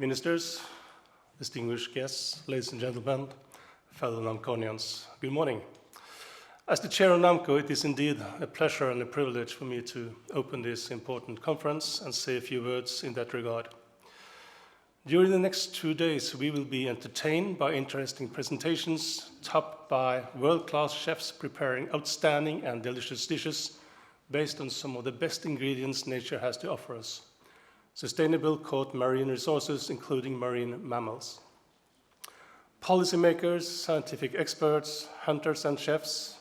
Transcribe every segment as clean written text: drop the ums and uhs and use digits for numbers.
Ministers, distinguished guests, ladies and gentlemen, fellow NAMMCOians, good morning. As the chair of NAMMCO, it is indeed a pleasure and a privilege for me to open this important conference and say a few words in that regard. During the next 2 days, we will be entertained by interesting presentations topped by world-class chefs preparing outstanding and delicious dishes based on some of the best ingredients nature has to offer us. Sustainable caught marine resources, including marine mammals. Policymakers, scientific experts, hunters and chefs,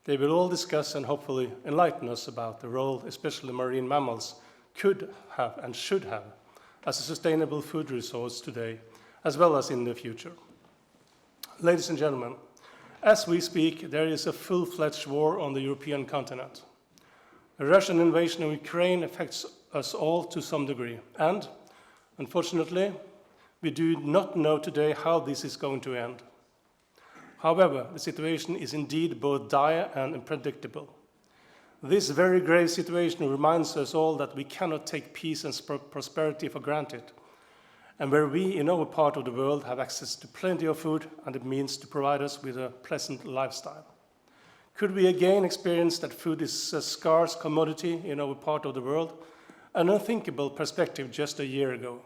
they will all discuss and hopefully enlighten us about the role especially marine mammals could have and should have as a sustainable food resource today, as well as in the future. Ladies and gentlemen, as we speak, there is a full-fledged war on the European continent. The Russian invasion of Ukraine affects us all to some degree, and unfortunately, we do not know today how this is going to end. However, the situation is indeed both dire and unpredictable. This very grave situation reminds us all that we cannot take peace and prosperity for granted, and where we in our part of the world have access to plenty of food and the means to provide us with a pleasant lifestyle. Could we again experience that food is a scarce commodity in our part of the world, an unthinkable perspective just a year ago?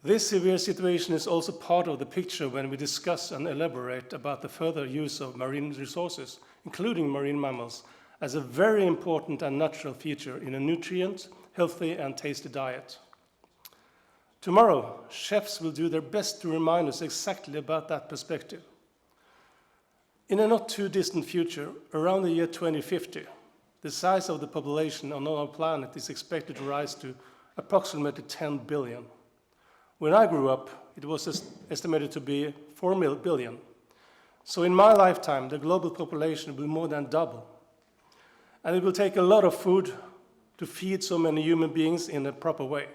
This severe situation is also part of the picture when we discuss and elaborate about the further use of marine resources, including marine mammals, as a very important and natural feature in a nutrient, healthy and tasty diet. Tomorrow, chefs will do their best to remind us exactly about that perspective. In a not too distant future, around the year 2050, the size of the population on our planet is expected to rise to approximately 10 billion. When I grew up, it was estimated to be 4 billion. So in my lifetime, the global population will more than double. And it will take a lot of food to feed so many human beings in a proper way.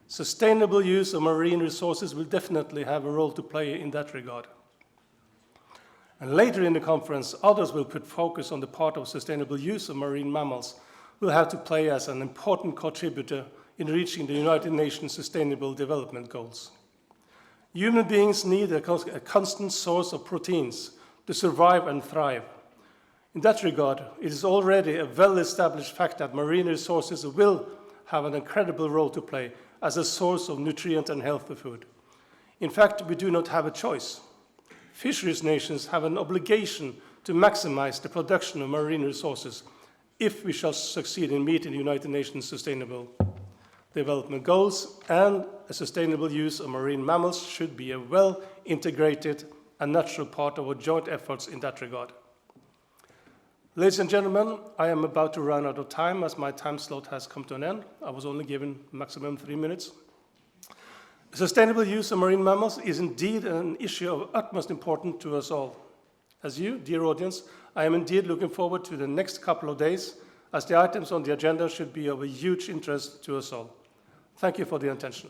Sustainable use of marine resources will definitely have a role to play in that regard. And later in the conference, others will put focus on the part of sustainable use of marine mammals will have to play as an important contributor in reaching the United Nations Sustainable Development Goals. Human beings need a constant source of proteins to survive and thrive. In that regard, it is already a well-established fact that marine resources will have an incredible role to play as a source of nutrient and healthy food. In fact, we do not have a choice. Fisheries nations have an obligation to maximize the production of marine resources if we shall succeed in meeting the United Nations Sustainable Development Goals, and a sustainable use of marine mammals should be a well-integrated and natural part of our joint efforts in that regard. Ladies and gentlemen, I am about to run out of time as my time slot has come to an end. I was only given maximum 3 minutes. Sustainable use of marine mammals is indeed an issue of utmost importance to us all. As you, dear audience, I am indeed looking forward to the next couple of days, as the items on the agenda should be of a huge interest to us all. Thank you for the attention.